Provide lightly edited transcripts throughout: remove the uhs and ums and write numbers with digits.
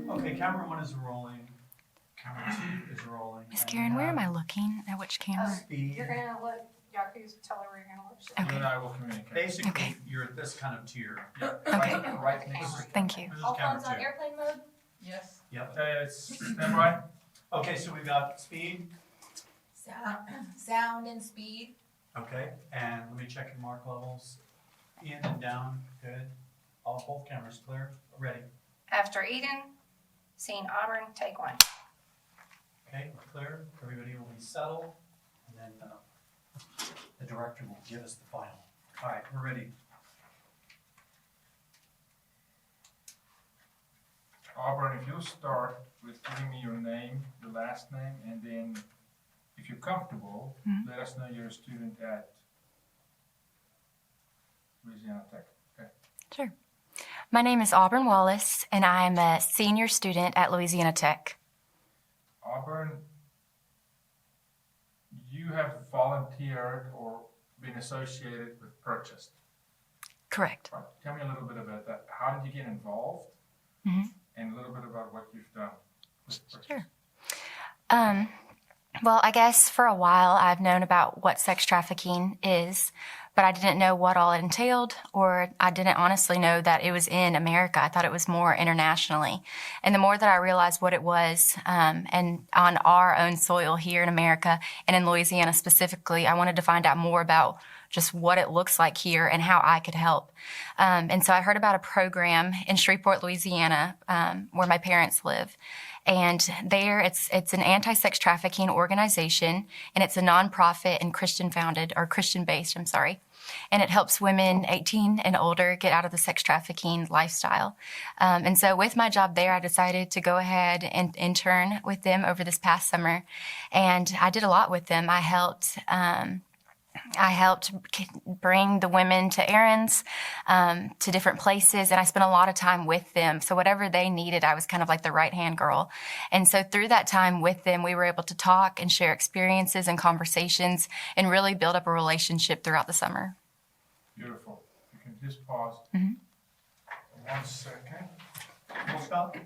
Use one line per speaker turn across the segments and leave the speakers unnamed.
Okay, camera one is rolling. Camera two is rolling.
Miss Karen, where am I looking? At which camera?
Speed.
You're gonna look, Yaku's tell her where you're gonna look.
Okay.
You and I will communicate.
Basically,
Okay.
you're at this kind of tier.
Okay.
Right next to
Thank you.
This is
All
camera
phones on
two.
airplane mode?
Yes.
Yep.
Okay, it's standby.
Okay, so we've got speed.
Sound and speed.
Okay, and let me check your mark levels. In and down, good. All both cameras clear. Ready.
After Eden, scene Auburn, take one.
Okay, we're clear. Everybody will be settled, and then the director will give us the final. All right, we're ready.
Auburn, if you'll start with giving me your name, your last name, and then, if you're comfortable, let us know you're a student at Louisiana Tech. Okay.
Sure. My name is Auburn Wallace, and I'm a senior student at Louisiana Tech.
Auburn, you have volunteered or been associated with Purchased.
Correct.
Right. Tell me a little bit about that. How did you get involved?
Mhm.
And a little bit about what you've done with Purchased.
Sure. Well, I guess for a while I've known about what sex trafficking is, but I didn't know what all it entailed, or I didn't honestly know that it was in America. I thought it was more internationally. And the more that I realized what it was, and on our own soil here in America and in Louisiana specifically, I wanted to find out more about just what it looks like here and how I could help. And so I heard about a program in Shreveport, Louisiana, where my parents live. And there, it's an anti-sex trafficking organization, and it's a nonprofit and Christian-founded, or Christian-based, and it helps women 18 and older get out of the sex trafficking lifestyle. And so with my job there, I decided to go ahead and intern with them over this past summer, and I did a lot with them. I helped bring the women to errands, to different places, and I spent a lot of time with them. So whatever they needed, I was kind of like the right-hand girl. And so through that time with them, we were able to talk and share experiences and conversations and really build up a relationship throughout the summer.
Beautiful. You can just pause.
Mhm.
1 second.
Full stop.
And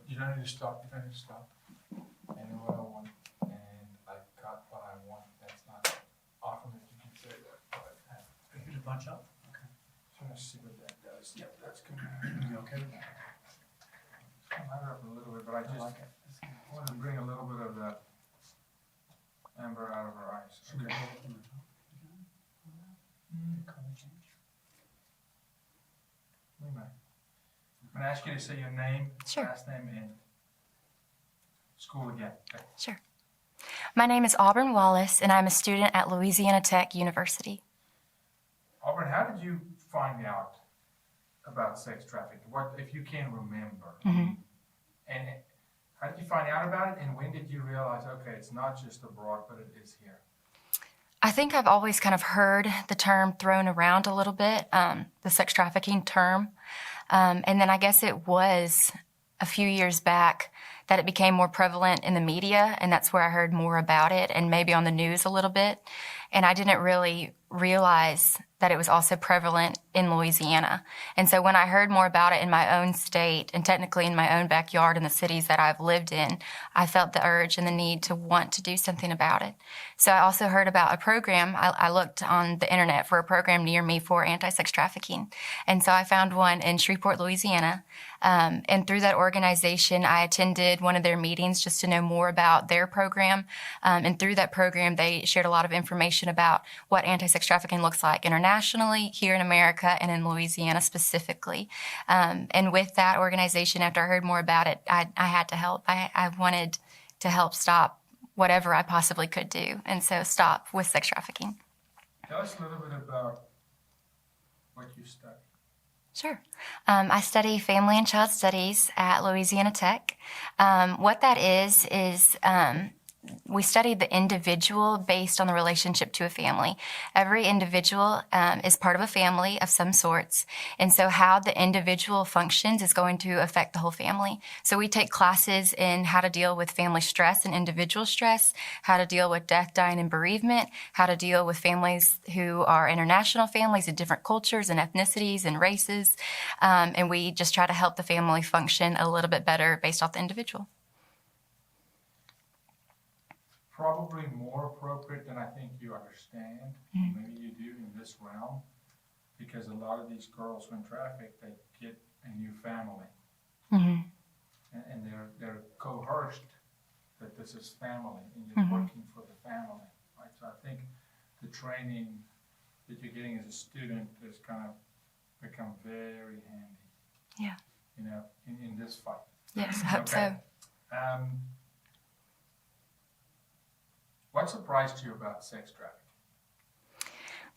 you don't need to stop. You don't need to stop. And what I want, and I got what I want. That's not often that you can say that, but
Are you to bunch up? Okay.
just want to see what that does. Yep, that's good.
You okay with that?
It's come out of a little bit, but I
I
just
like it. That's good.
want to bring a little bit of that amber out of her eyes.
So we
Okay.
hold it from the top. Color change.
Wait a minute. I'm going to ask you to say your name,
Sure.
last name, and school again. Okay.
Sure. My name is Auburn Wallace, and I'm a student at Louisiana Tech University.
Auburn, how did you find out about sex trafficking? What, if you can remember?
Mhm.
And how did you find out about it, and when did you realize, okay, it's not just abroad, but it is here?
I think I've always kind of heard the term thrown around a little bit, the sex trafficking term. And then I guess it was a few years back that it became more prevalent in the media, and that's where I heard more about it, and maybe on the news a little bit. And I didn't really realize that it was also prevalent in Louisiana. And so when I heard more about it in my own state, and technically in my own backyard in the cities that I've lived in, I felt the urge and the need to want to do something about it. So I also heard about a program. I looked on the internet for a program near me for anti-sex trafficking. And so I found one in Shreveport, Louisiana. And through that organization, I attended one of their meetings just to know more about their program. And through that program, they shared a lot of information about what anti-sex trafficking looks like internationally, here in America, and in Louisiana specifically. And with that organization, after I heard more about it, I had to help. I wanted to help stop whatever I possibly could do, and so stop with sex trafficking.
Tell us a little bit about what you study.
Sure. I study family and child studies at Louisiana Tech. What that is we studied the individual based on the relationship to a family. Every individual is part of a family of some sorts. And so how the individual functions is going to affect the whole family. So we take classes in how to deal with family stress and individual stress, how to deal with death, dying, and bereavement, how to deal with families who are international families of different cultures and ethnicities and races. And we just try to help the family function a little bit better based off the individual.
Probably more appropriate than I think you understand. Maybe you do in this realm, because a lot of these girls, when trafficked, they get a new family, and they're coerced that this is family, and you're working for the family, right? So I think the training that you're getting as a student has kind of become very handy.
Yeah.
You know, in this fight.
Yes, I hope so.
What surprised you about sex trafficking?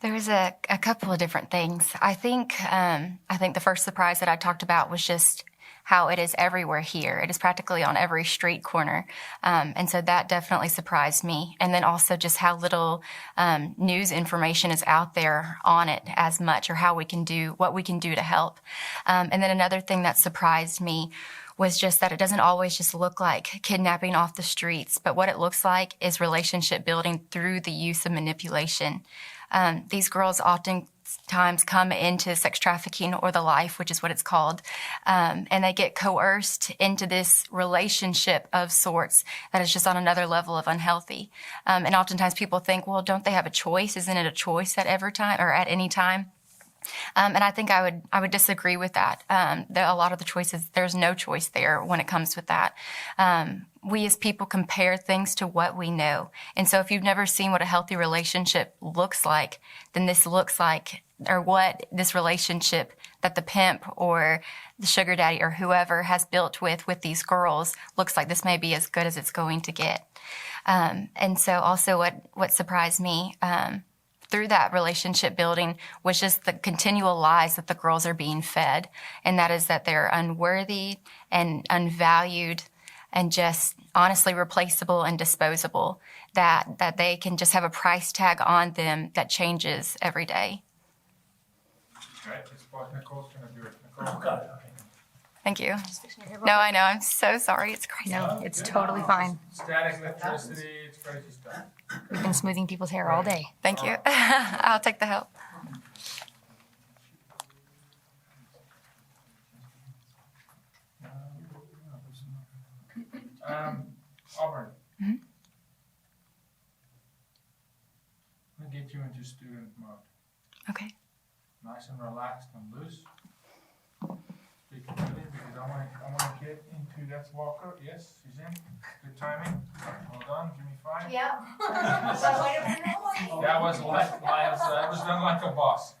There's a couple of different things. I think the first surprise that I talked about was just how it is everywhere here. It is practically on every street corner. And so that definitely surprised me. And then also just how little news information is out there on it as much, or how we can do, what we can do to help. And then another thing that surprised me was just that it doesn't always just look like kidnapping off the streets, but what it looks like is relationship building through the use of manipulation. These girls oftentimes come into sex trafficking or the life, which is what it's called, and they get coerced into this relationship of sorts that is just on another level of unhealthy. And oftentimes people think, well, don't they have a choice? Isn't it a choice at every time or at any time? And I think I would disagree with that. A lot of the choices, there's no choice there when it comes with that. We as people compare things to what we know. And so if you've never seen what a healthy relationship looks like, then this looks like, or what this relationship that the pimp or the sugar daddy or whoever has built with these girls looks like, this may be as good as it's going to get. And so also what surprised me, through that relationship building was just the continual lies that the girls are being fed. And that is that they're unworthy and unvalued and just honestly replaceable and disposable, that they can just have a price tag on them that changes every day.
Right, it's what Nicole's gonna do it. Nicole.
Oh, got it, okay.
Thank you. No, I know. I'm so sorry. It's crazy.
No, it's totally fine.
Static electricity, it's crazy stuff.
We've been smoothing people's hair all day.
Thank you. I'll take the help.
Auburn. Let me get you into student mode.
Okay.
Nice and relaxed and loose. Speak clearly, because I wanna get into that Walker. Yes, she's in. Good timing. Hold on, give me 5.
Yeah.
That was that was done like a boss.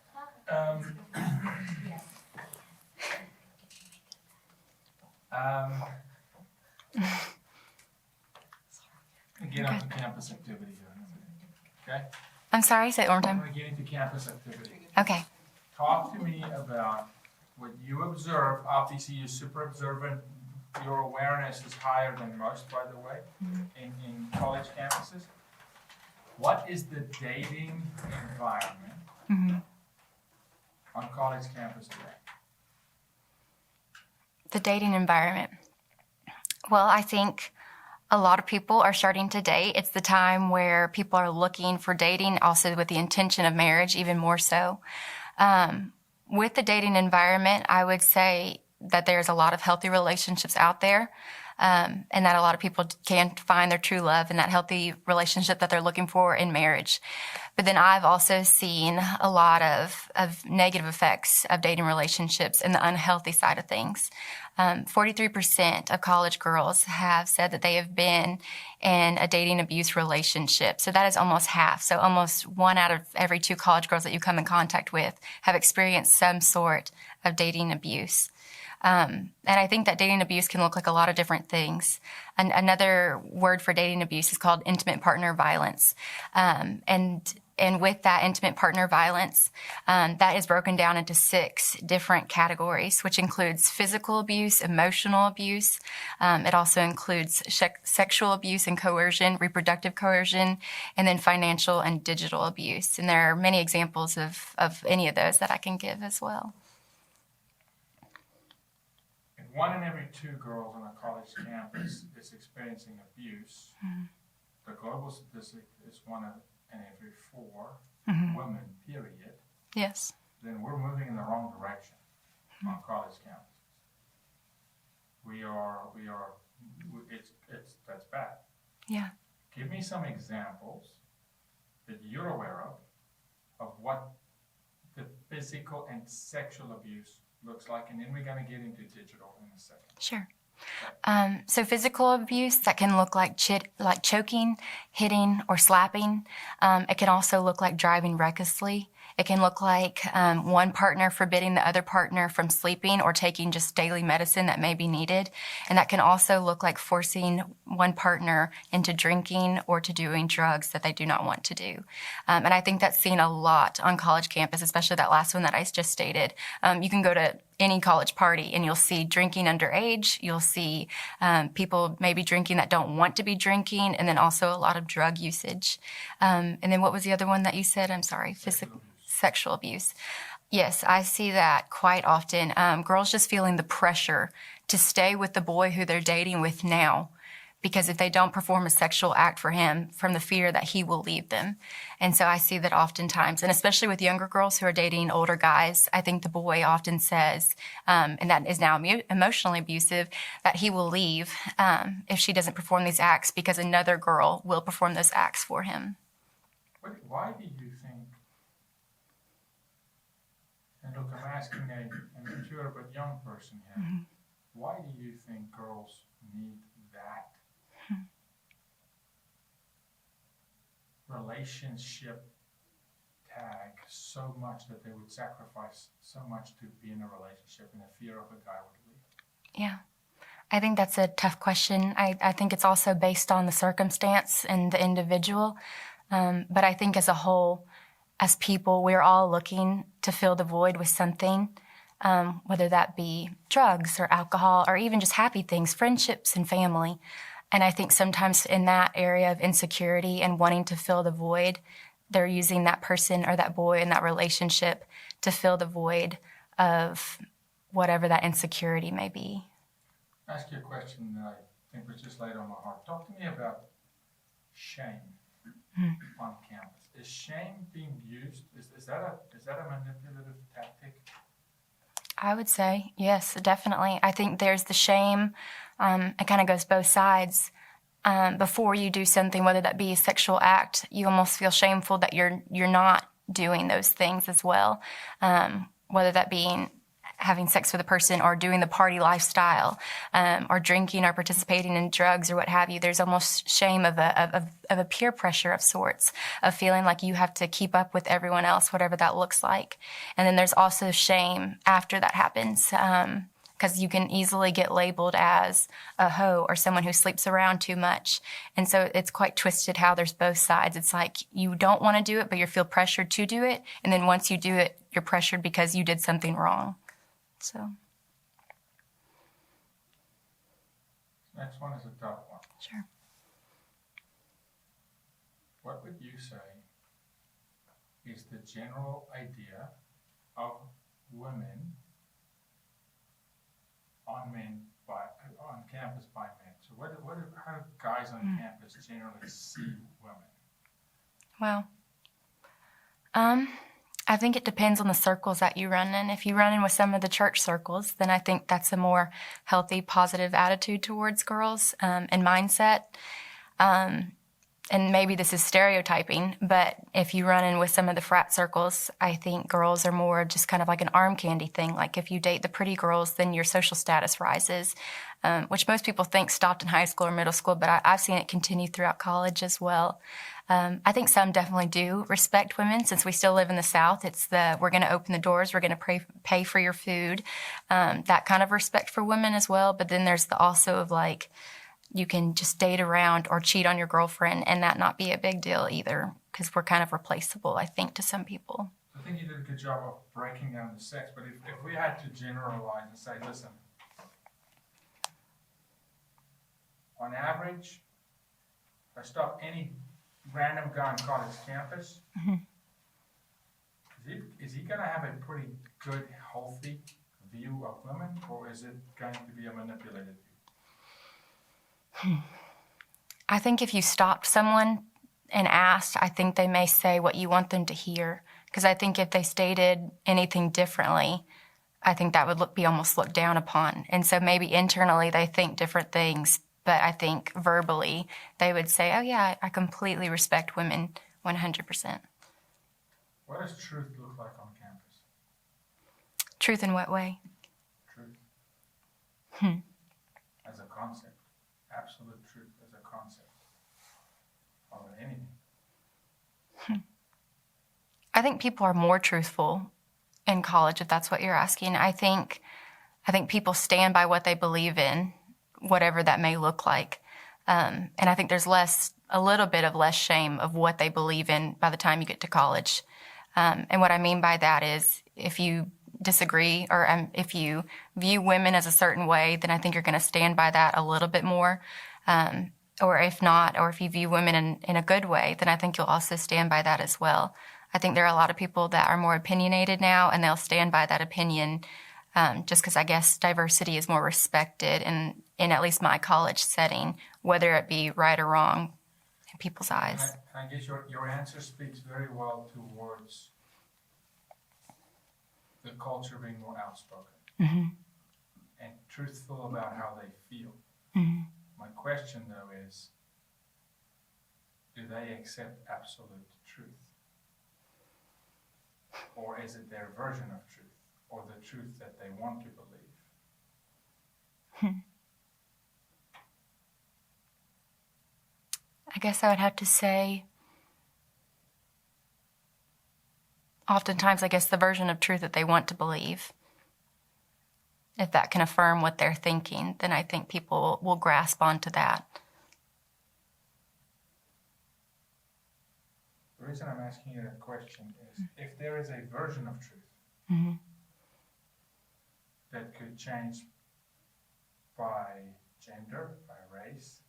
Get on to campus activity here. Okay?
I'm sorry. Say it one more
I'm
time.
gonna get into campus activity.
Okay.
Talk to me about what you observe. Obviously, you're super observant. Your awareness is higher than most, by the way, in college campuses. What is the dating environment on college campus today?
The dating environment. Well, I think a lot of people are starting to date. It's the time where people are looking for dating, also with the intention of marriage, even more so. With the dating environment, I would say that there's a lot of healthy relationships out there, and that a lot of people can find their true love and that healthy relationship that they're looking for in marriage. But then I've also seen a lot of negative effects of dating relationships and the unhealthy side of things. 43% of college girls have said that they have been in a dating abuse relationship. So that is almost half. So almost 1 out of every 2 college girls that you come in contact with have experienced some sort of dating abuse. And I think that dating abuse can look like a lot of different things. Another word for dating abuse is called intimate partner violence. And And with that intimate partner violence, that is broken down into 6 different categories, which includes physical abuse, emotional abuse. It also includes sexual abuse and coercion, reproductive coercion, and then financial and digital abuse. And there are many examples of any of those that I can give as well.
And 1 in every 2 girls on a college campus is experiencing abuse. The global statistic is 1 in every 4 women, period.
Yes.
Then we're moving in the wrong direction on college campuses. That's bad.
Yeah.
Give me some examples that you're aware of what the physical and sexual abuse looks like, and then we're going to get into digital in a second.
Sure. So physical abuse, that can look like choking, hitting, or slapping. It can also look like driving recklessly. It can look like one partner forbidding the other partner from sleeping or taking just daily medicine that may be needed. And that can also look like forcing one partner into drinking or to doing drugs that they do not want to do. And I think that's seen a lot on college campus, especially that last one that I just stated. You can go to any college party and you'll see drinking underage. You'll see people maybe drinking that don't want to be drinking, and then also a lot of drug usage. And then what was the other one that you said? I'm sorry. Sexual abuse. Yes, I see that quite often. Girls just feeling the pressure to stay with the boy who they're dating with now, because if they don't perform a sexual act for him, from the fear that he will leave them. And so I see that oftentimes, and especially with younger girls who are dating older guys, I think the boy often says, and that is now emotionally abusive, that he will leave if she doesn't perform these acts because another girl will perform those acts for him.
Why do you think, and look, I'm asking a mature but young person here, why do you think girls need that relationship tag so much that they would sacrifice so much to be in a relationship in the fear of a guy would leave?
Yeah. I think that's a tough question. I think it's also based on the circumstance and the individual. But I think as a whole, as people, we're all looking to fill the void with something, whether that be drugs or alcohol or even just happy things, friendships and family. And I think sometimes in that area of insecurity and wanting to fill the void, they're using that person or that boy in that relationship to fill the void of whatever that insecurity may be.
I'll ask you a question that I think was just laid on my heart. Talk to me about shame on campus. Is shame being used? Is that a manipulative tactic?
I would say yes, definitely. I think there's the shame. It kind of goes both sides. Before you do something, whether that be a sexual act, you almost feel shameful that you're not doing those things as well. Whether that being having sex with a person or doing the party lifestyle, or drinking or participating in drugs or what have you, there's almost shame of a peer pressure of sorts, of feeling like you have to keep up with everyone else, whatever that looks like. And then there's also shame after that happens, because you can easily get labeled as a hoe or someone who sleeps around too much. And so it's quite twisted how there's both sides. It's like you don't want to do it, but you feel pressured to do it. And then once you do it, you're pressured because you did something wrong. So.
Next one is a tough one.
Sure.
What would you say is the general idea of women on campus by men? So how do guys on campus generally see women?
Well, I think it depends on the circles that you run in. If you run in with some of the church circles, then I think that's a more healthy, positive attitude towards girls and mindset. And maybe this is stereotyping, but if you run in with some of the frat circles, I think girls are more just kind of like an arm candy thing. Like if you date the pretty girls, then your social status rises, which most people think stopped in high school or middle school, but I've seen it continue throughout college as well. I think some definitely do respect women. Since we still live in the South, it's we're going to open the doors, we're going to pay for your food, that kind of respect for women as well. But then there's the also of like, you can just date around or cheat on your girlfriend and that not be a big deal either. because we're kind of replaceable, I think, to some people.
I think you did a good job of breaking down the sex, but if we had to generalize and say, listen, on average, if I stop any random guy on college campus, is he gonna have a pretty good, healthy view of women, or is it going to be a manipulated view?
I think if you stopped someone and asked, I think they may say what you want them to hear. Because I think if they stated anything differently, I think that would be almost looked down upon. And so maybe internally they think different things, but I think verbally they would say, oh yeah, I completely respect women 100%.
What does truth look like on campus?
Truth in what way?
Truth. As a concept. Absolute truth as a concept. Or anything.
I think people are more truthful in college, if that's what you're asking. I think people stand by what they believe in, whatever that may look like. And I think there's a little bit of less shame of what they believe in by the time you get to college. And what I mean by that is if you disagree or if you view women as a certain way, then I think you're going to stand by that a little bit more. Or if not, or if you view women in a good way, then I think you'll also stand by that as well. I think there are a lot of people that are more opinionated now, and they'll stand by that opinion just because I guess diversity is more respected in at least my college setting, whether it be right or wrong in people's eyes.
I guess your answer speaks very well towards the culture being more outspoken and truthful about how they feel. My question, though, is, do they accept absolute truth? Or is it their version of truth, or the truth that they want to believe?
I guess I would have to say, oftentimes, I guess the version of truth that they want to believe. If that can affirm what they're thinking, then I think people will grasp onto that.
The reason I'm asking you that question is, if there is a version of truth that could change by gender, by race,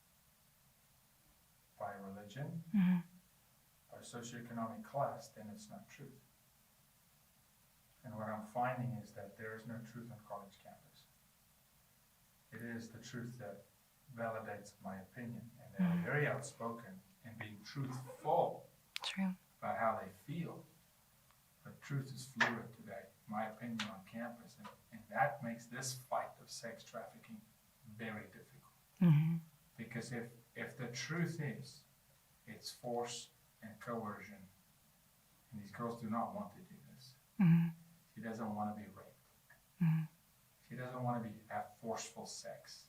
by religion, by socioeconomic class, then it's not truth. And what I'm finding is that there is no truth on college campus. It is the truth that validates my opinion, and they're very outspoken in being truthful
True.
about how they feel. But truth is fluid today, my opinion on campus, and that makes this fight of sex trafficking very difficult. Because if the truth is, it's force and coercion, and these girls do not want to do this. She doesn't want to be raped. She doesn't want to have forceful sex.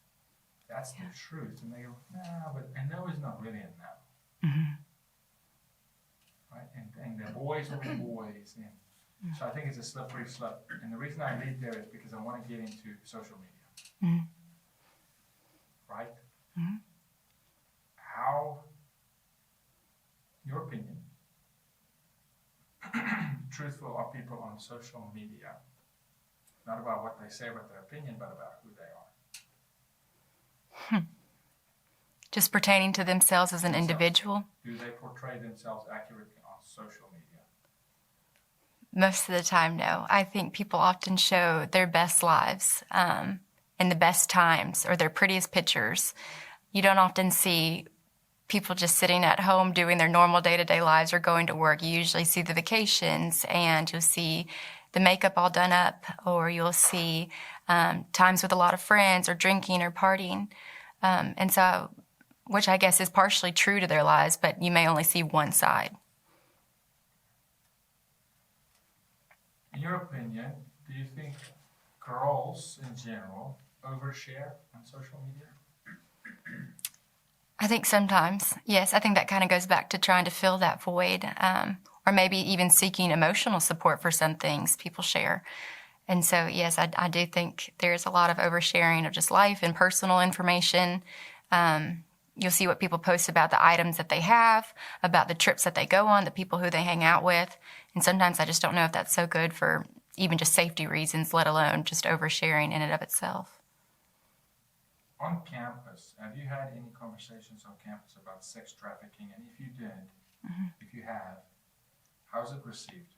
That's the truth. And they go, no, but a no is not really a no. Right? And the boys will be boys. And so I think it's a slippery slope. And the reason I lead there is because I want to get into social media. Right? How, your opinion, truthful are people on social media? Not about what they say about their opinion, but about who they are.
Just pertaining to themselves as an individual?
Do they portray themselves accurately on social media?
Most of the time, no. I think people often show their best lives and the best times or their prettiest pictures. You don't often see people just sitting at home doing their normal day-to-day lives or going to work. You usually see the vacations, and you'll see the makeup all done up, or you'll see times with a lot of friends or drinking or partying. And so, which I guess is partially true to their lives, but you may only see one side.
In your opinion, do you think girls in general overshare on social media?
I think sometimes, yes. I think that kind of goes back to trying to fill that void, or maybe even seeking emotional support for some things people share. And so, yes, I do think there's a lot of oversharing of just life and personal information. You'll see what people post about the items that they have, about the trips that they go on, the people who they hang out with. And sometimes I just don't know if that's so good for even just safety reasons, let alone just oversharing in and of itself.
On campus, have you had any conversations on campus about sex trafficking? And if you did, if you have, how's it received?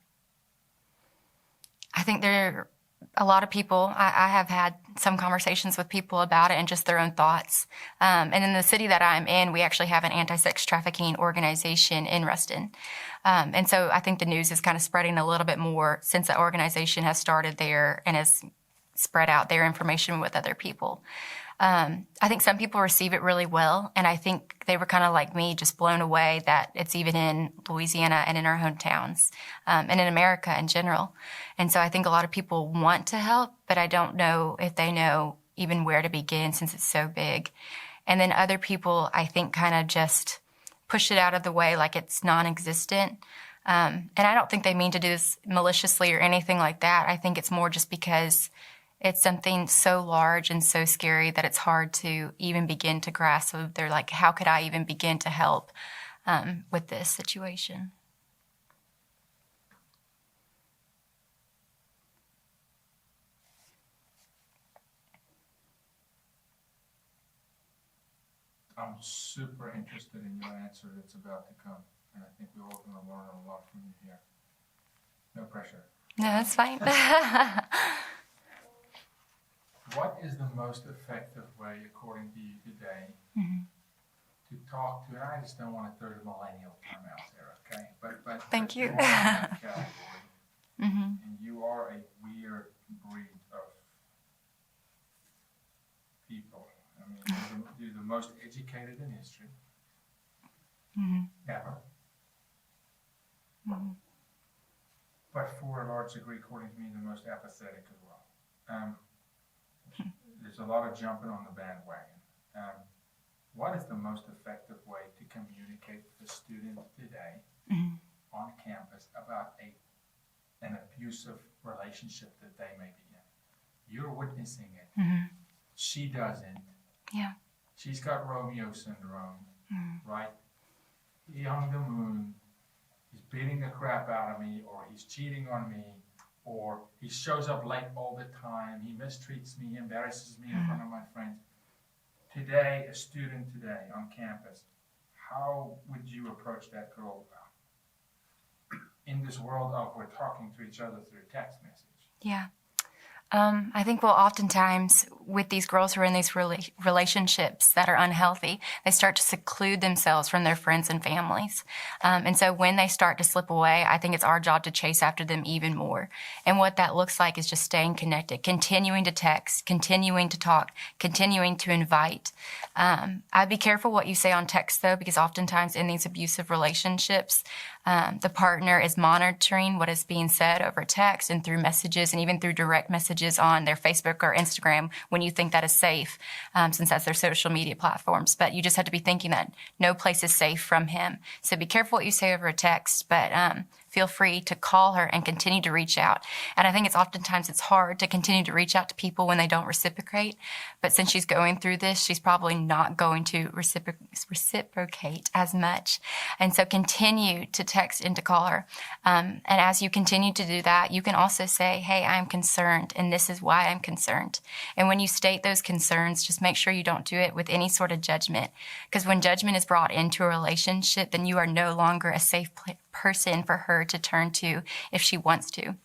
I think there are a lot of people. I have had some conversations with people about it and just their own thoughts. And in the city that I'm in, we actually have an anti-sex trafficking organization in Ruston. And so I think the news is kind of spreading a little bit more since the organization has started there and has spread out their information with other people. I think some people receive it really well, and I think they were kind of like me, just blown away that it's even in Louisiana and in our hometowns, and in America in general. And so I think a lot of people want to help, but I don't know if they know even where to begin since it's so big. And then other people, I think, kind of just push it out of the way like it's non-existent. And I don't think they mean to do this maliciously or anything like that. I think it's more just because it's something so large and so scary that it's hard to even begin to grasp. So they're like, how could I even begin to help with this situation?
I'm super interested in your answer that's about to come, and I think we're all going to learn a lot from you here. No pressure.
No, that's fine.
What is the most effective way, according to you today, to talk to, and I just don't want to throw the millennial term out there, okay? But
Thank you.
are in that category, and you are a weird breed of people. I mean, you're the most educated in history, ever. But for a large degree, according to me, the most apathetic as well. There's a lot of jumping on the bandwagon. What is the most effective way to communicate with a student today on campus about an abusive relationship that they may be in? You're witnessing it. She doesn't.
Yeah.
She's got Romeo syndrome, right? He hung the moon. He's beating the crap out of me, or he's cheating on me, or he shows up late all the time. He mistreats me, he embarrasses me in front of my friends. Today, a student today on campus, how would you approach that girl in this world of we're talking to each other through text message?
Yeah. I think, well, oftentimes with these girls who are in these relationships that are unhealthy, they start to seclude themselves from their friends and families. And so when they start to slip away, I think it's our job to chase after them even more. And what that looks like is just staying connected, continuing to text, continuing to talk, continuing to invite. I'd be careful what you say on text, though, because oftentimes in these abusive relationships, the partner is monitoring what is being said over text and through messages and even through direct messages on their Facebook or Instagram when you think that is safe, since that's their social media platforms. But you just have to be thinking that no place is safe from him. So be careful what you say over a text, but feel free to call her and continue to reach out. And I think it's hard to continue to reach out to people when they don't reciprocate. But since she's going through this, she's probably not going to reciprocate as much. And so continue to text and to call her. And as you continue to do that, you can also say, hey, I'm concerned, and this is why I'm concerned. And when you state those concerns, just make sure you don't do it with any sort of judgment. Because when judgment is brought into a relationship, then you are no longer a safe person for her to turn to if she wants to.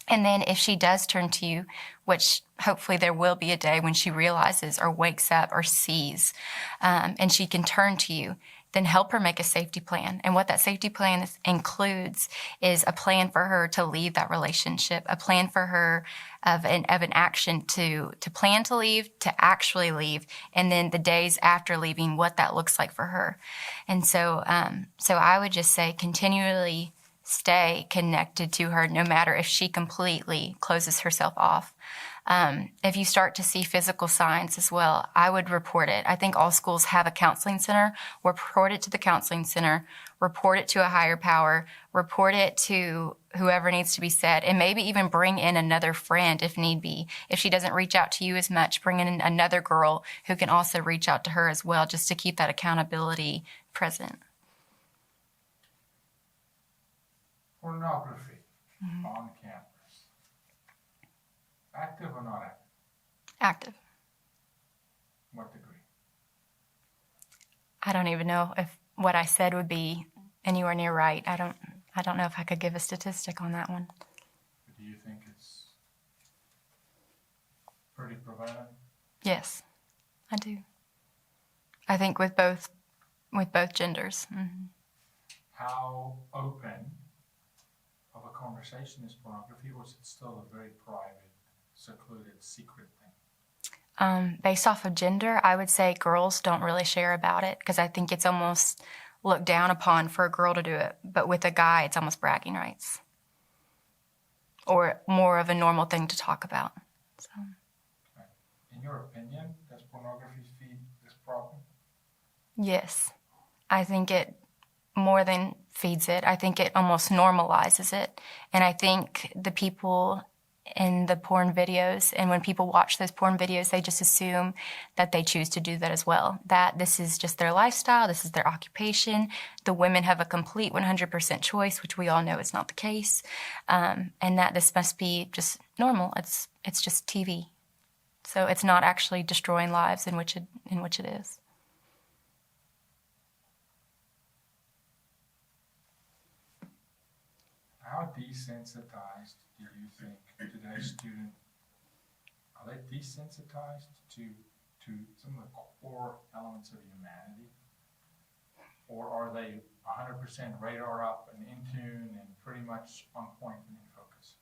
And then if she does turn to you, which hopefully there will be a day when she realizes or wakes up or sees, and she can turn to you, then help her make a safety plan. And what that safety plan includes is a plan for her to leave that relationship, a plan for her of an action to plan to leave, to actually leave, and then the days after leaving, what that looks like for her. And so I would just say continually stay connected to her, no matter if she completely closes herself off. If you start to see physical signs as well, I would report it. I think all schools have a counseling center. Report it to the counseling center. report it to a higher power, report it to whoever needs to be said, and maybe even bring in another friend if need be. If she doesn't reach out to you as much, bring in another girl who can also reach out to her as well, just to keep that accountability present.
Pornography on campus. Active or not active?
Active.
What degree?
I don't even know if what I said would be anywhere near right. I don't know if I could give a statistic on that one.
But do you think it's pretty prevalent?
Yes, I do. I think with both genders.
How open of a conversation is pornography, or is it still a very private, secluded, secret thing?
Based off of gender, I would say girls don't really share about it because I think it's almost looked down upon for a girl to do it. But with a guy, it's almost bragging rights or more of a normal thing to talk about. So.
Okay. In your opinion, does pornography feed this problem?
Yes, I think it more than feeds it. I think it almost normalizes it. And I think the people in the porn videos, and when people watch those porn videos, they just assume that they choose to do that as well, that this is just their lifestyle, this is their occupation. The women have a complete 100% choice, which we all know is not the case, and that this must be just normal. It's just TV. So it's not actually destroying lives in which it is.
How desensitized do you think today's student, are they desensitized to some of the core elements of humanity? Or are they 100% radar up and in tune and pretty much on point and in focus?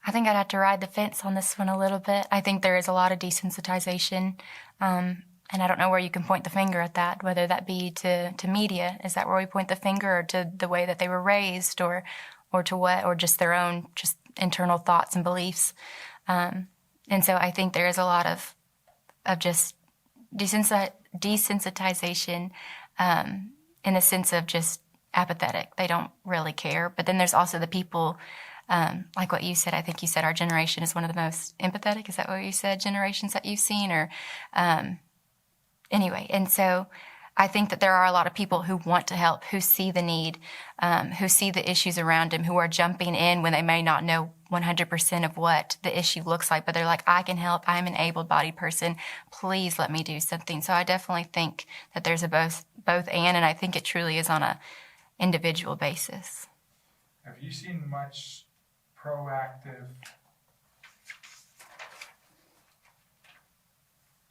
I think I'd have to ride the fence on this one a little bit. I think there is a lot of desensitization, and I don't know where you can point the finger at that, whether that be to media. Is that where we point the finger, or to the way that they were raised, or to what, or just their own just internal thoughts and beliefs? And so I think there is a lot of just desensitization in the sense of just apathetic. They don't really care. But then there's also the people, like what you said. I think you said our generation is one of the most empathetic. Is that what you said? Generations that you've seen, or anyway. And so I think that there are a lot of people who want to help, who see the need, who see the issues around them, who are jumping in when they may not know 100% of what the issue looks like, but they're like, I can help. I'm an able-bodied person. Please let me do something. So I definitely think that there's a both and I think it truly is on a individual basis.
Have you seen much proactive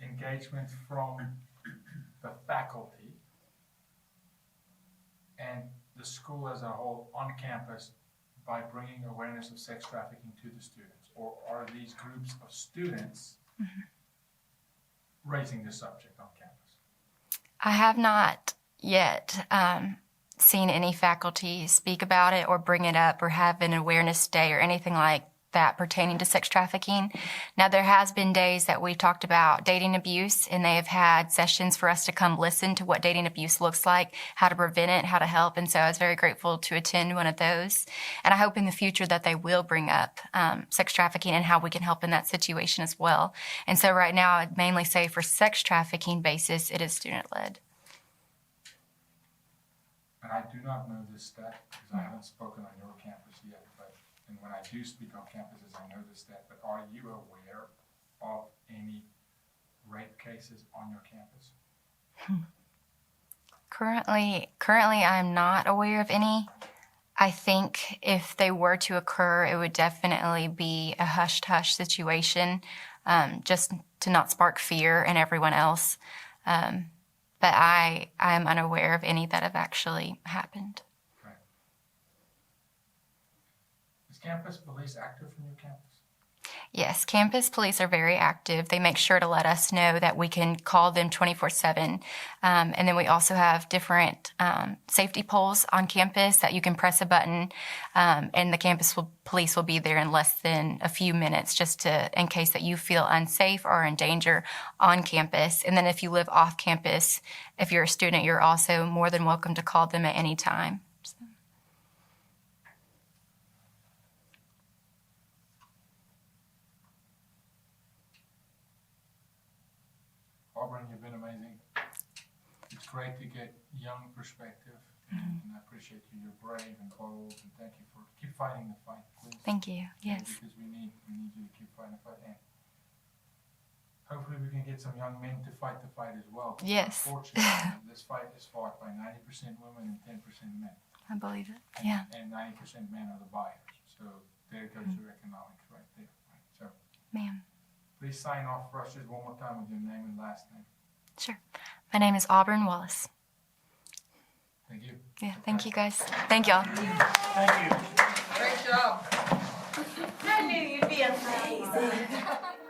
engagement from the faculty and the school as a whole on campus by bringing awareness of sex trafficking to the students? Or are these groups of students raising this subject on campus?
I have not yet seen any faculty speak about it or bring it up or have an awareness day or anything like that pertaining to sex trafficking. Now, there has been days that we've talked about dating abuse, and they have had sessions for us to come listen to what dating abuse looks like, how to prevent it, how to help. And so I was very grateful to attend one of those. And I hope in the future that they will bring up sex trafficking and how we can help in that situation as well. And so right now, I'd mainly say for sex trafficking basis, it is student-led.
And I do not know this stat because I haven't spoken on your campus yet, and when I do speak on campuses, I know this stat, but are you aware of any rape cases on your campus?
Currently, I'm not aware of any. I think if they were to occur, it would definitely be a hush-hush situation, just to not spark fear in everyone else. But I am unaware of any that have actually happened.
Right. Is campus police active from your campus?
Yes, campus police are very active. They make sure to let us know that we can call them 24/7. And then we also have different safety poles on campus that you can press a button, and the police will be there in less than a few minutes in case that you feel unsafe or in danger on campus. And then if you live off campus, if you're a student, you're also more than welcome to call them at any time.
Auburn, you've been amazing. It's great to get young perspective, and I appreciate you. You're brave and bold, and thank you for keep fighting the fight, please.
Thank you. Yes.
Because we need you to keep fighting the fight, and hopefully we can get some young men to fight the fight as well.
Yes.
Unfortunately, this fight is fought by 90% women and 10% men.
I believe it. Yeah.
And 90% men are the buyers. So there goes your economics right there. Right? So
Ma'am.
please sign off for us just one more time with your name and last name.
Sure. My name is Auburn Wallace.
Thank you.
Yeah. Thank you, guys. Thank y'all.
Thank you.
Great job. I knew you'd be amazing.